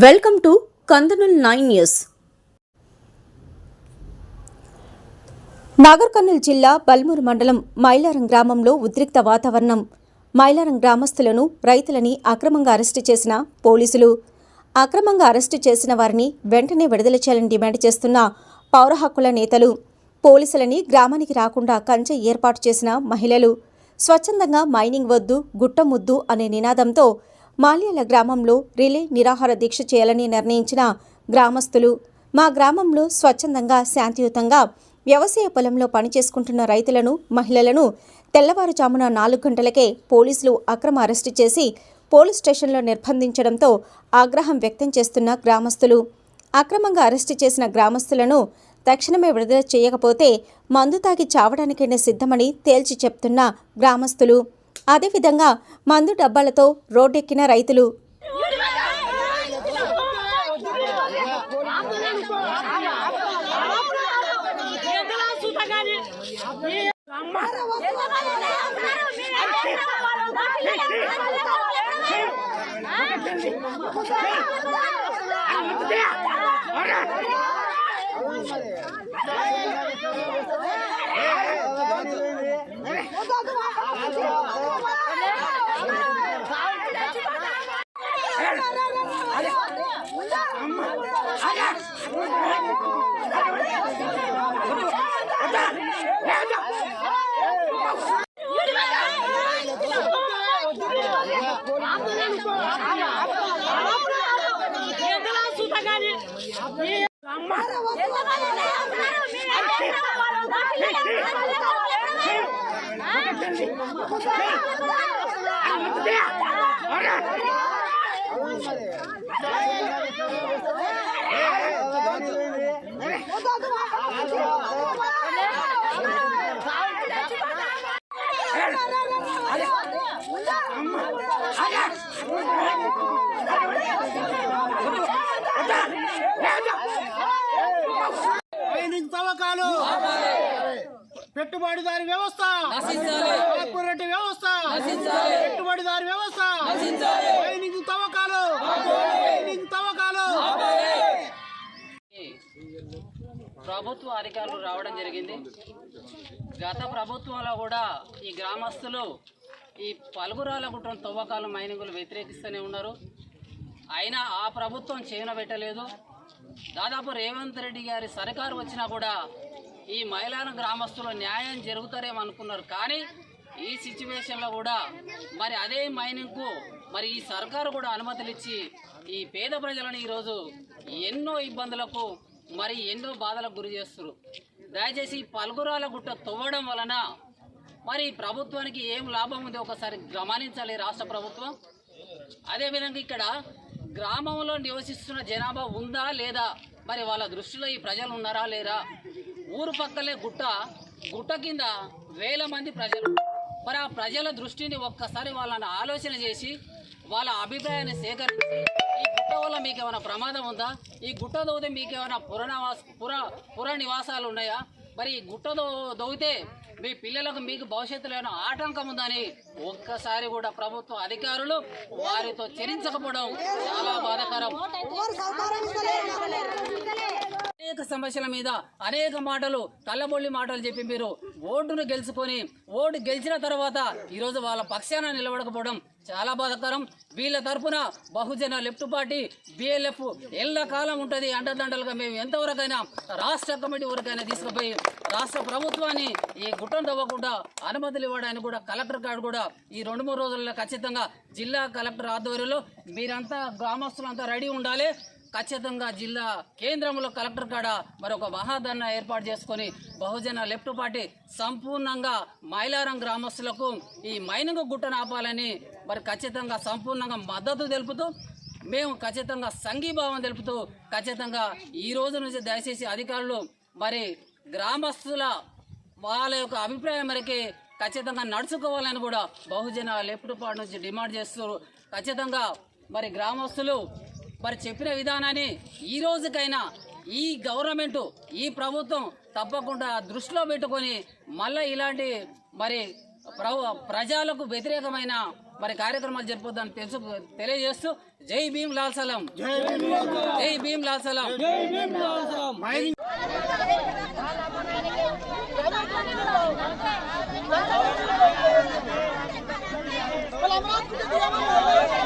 Welcome to Kandanool 9 news. Nagar Kurnool జిల్లా బల్మూరు మండలం మైలారం గ్రామంలో ఉద్రిక్త వాతావరణం. మైలారం గ్రామస్తులను, రైతులని అక్రమంగా అరెస్టు చేసిన పోలీసులు. అక్రమంగా అరెస్టు చేసిన వారిని వెంటనే విడుదల చేయాలని డిమాండ్ చేస్తున్న పౌర హక్కుల నేతలు. పోలీసులని గ్రామానికి రాకుండా కంచె ఏర్పాటు చేసిన మహిళలు. స్వచ్ఛందంగా మైనింగ్ వద్దు, గుట్ట ముద్దు అనే నినాదంతో మాల్యాల గ్రామంలో రిలే నిరాహార దీక్ష చేయాలని నిర్ణయించిన గ్రామస్తులు. మా గ్రామంలో స్వచ్ఛందంగా, శాంతియుతంగా వ్యవసాయ పొలంలో పనిచేసుకుంటున్న రైతులను, మహిళలను తెల్లవారుజామున 4 గంటలకే పోలీసులు అక్రమ అరెస్టు చేసి పోలీస్ స్టేషన్లో నిర్బంధించడంతో ఆగ్రహం వ్యక్తం చేస్తున్న గ్రామస్తులు. అక్రమంగా అరెస్టు చేసిన గ్రామస్తులను తక్షణమే విడుదల చేయకపోతే మందు తాగి చావడానికైనా సిద్ధమని తేల్చి చెప్తున్న గ్రామస్తులు. అదేవిధంగా మందు డబ్బాలతో రోడ్డెక్కిన రైతులు. తవ్వకాలు, పెట్టుబడిదారి వ్యవస్థ, కార్పొరేట్ వ్యవస్థ, పెట్టుబడిదారి వ్యవస్థ, మైనింగ్ తవ్వకాలు. ప్రభుత్వ అధికారులు రావడం జరిగింది. గత ప్రభుత్వంలో కూడా ఈ గ్రామస్తులు ఈ పలుగురాల గుట్టం తవ్వకాలు, మైనింగులు వ్యతిరేకిస్తూనే ఉన్నారు. అయినా ఆ ప్రభుత్వం చేయనబెట్టలేదు. దాదాపు రేవంత్ రెడ్డి గారి సర్కారు వచ్చినా కూడా ఈ మైలారం గ్రామస్తులు న్యాయం జరుగుతారేమనుకున్నారు. కానీ ఈ సిచ్యువేషన్లో కూడా మరి అదే మైనింగ్కు మరి ఈ సర్కారు కూడా అనుమతులు ఇచ్చి ఈ పేద ప్రజలను ఈరోజు ఎన్నో ఇబ్బందులకు, మరి ఎన్నో బాధలకు గురి చేస్తున్నారు. దయచేసి పలుగురాల గుట్ట తవ్వడం వలన మరి ప్రభుత్వానికి ఏం లాభం ఉంది ఒకసారి గమనించాలి రాష్ట్ర ప్రభుత్వం. అదేవిధంగా ఇక్కడ గ్రామంలో నివసిస్తున్న జనాభా ఉందా లేదా, మరి వాళ్ళ దృష్టిలో ఈ ప్రజలు ఉన్నారా లేరా. ఊరు పక్కలే గుట్ట కింద వేల మంది ప్రజలు. మరి ఆ ప్రజల దృష్టిని ఒక్కసారి వాళ్ళని ఆలోచన చేసి వాళ్ళ అభిప్రాయాన్ని సేకరించి ఈ గుట్ట వల్ల మీకు ఏమైనా ప్రమాదం ఉందా, ఈ గుట్ట దోగితే మీకు ఏమైనా పుర నివాసాలు ఉన్నాయా, మరి ఈ గుట్ట దోగితే మీ పిల్లలకు మీకు భవిష్యత్తులో ఏమైనా ఆటంకం ఉందని ఒక్కసారి కూడా ప్రభుత్వ అధికారులు వారితో చర్చించకపోవడం చాలా బాధాకరం. అనేక సమస్యల మీద అనేక మాటలు, కళ్ళబొల్లి మాటలు చెప్పి మీరు ఓటును గెలుచుకొని ఓటు గెలిచిన తర్వాత ఈరోజు వాళ్ళ పక్షాన నిలబడకపోవడం చాలా బాధాకరం. వీళ్ళ తరఫున బహుజన లెఫ్ట్ పార్టీ BLF ఎల్లకాలం ఉంటుంది అండదండలుగా. మేము ఎంతవరకైనా రాష్ట్ర కమిటీ వరకైనా తీసుకుపోయి రాష్ట్ర ప్రభుత్వాన్ని ఈ గుట్టం తవ్వకుండా అనుమతులు ఇవ్వడానికి కూడా కలెక్టర్ గారు కూడా ఈ 2-3 రోజుల్లో ఖచ్చితంగా జిల్లా కలెక్టర్ ఆధ్వర్యంలో మీరంతా గ్రామస్తులంతా రెడీ ఉండాలి. ఖచ్చితంగా జిల్లా కేంద్రంలో కలెక్టర్ కాడ మరొక మహాధర్నా ఏర్పాటు చేసుకొని బహుజన లెఫ్ట్ పార్టీ సంపూర్ణంగా మైలారం గ్రామస్తులకు ఈ మైనింగ్ గుట్టను ఆపాలని మరి ఖచ్చితంగా సంపూర్ణంగా మద్దతు తెలుపుతూ, మేము ఖచ్చితంగా సంఘీభావం తెలుపుతూ ఖచ్చితంగా ఈ రోజు నుంచి దయచేసి అధికారులు మరి గ్రామస్తుల వాళ్ళ యొక్క అభిప్రాయం మేరకే ఖచ్చితంగా నడుచుకోవాలని కూడా బహుజన లెఫ్ట్ పార్టీ నుంచి డిమాండ్ చేస్తారు. ఖచ్చితంగా మరి గ్రామస్తులు మరి చెప్పిన విధానాన్ని ఈ రోజుకైనా ఈ గవర్నమెంట్, ఈ ప్రభుత్వం తప్పకుండా దృష్టిలో పెట్టుకొని మళ్ళీ ఇలాంటి మరి ప్రజలకు వ్యతిరేకమైన మరి కార్యక్రమాలు జరిపోద్దని తెలియజేస్తూ జై భీమ్ లాల్ సలాం, జై భీమ్ లాల్ సలాం. Mining Kalau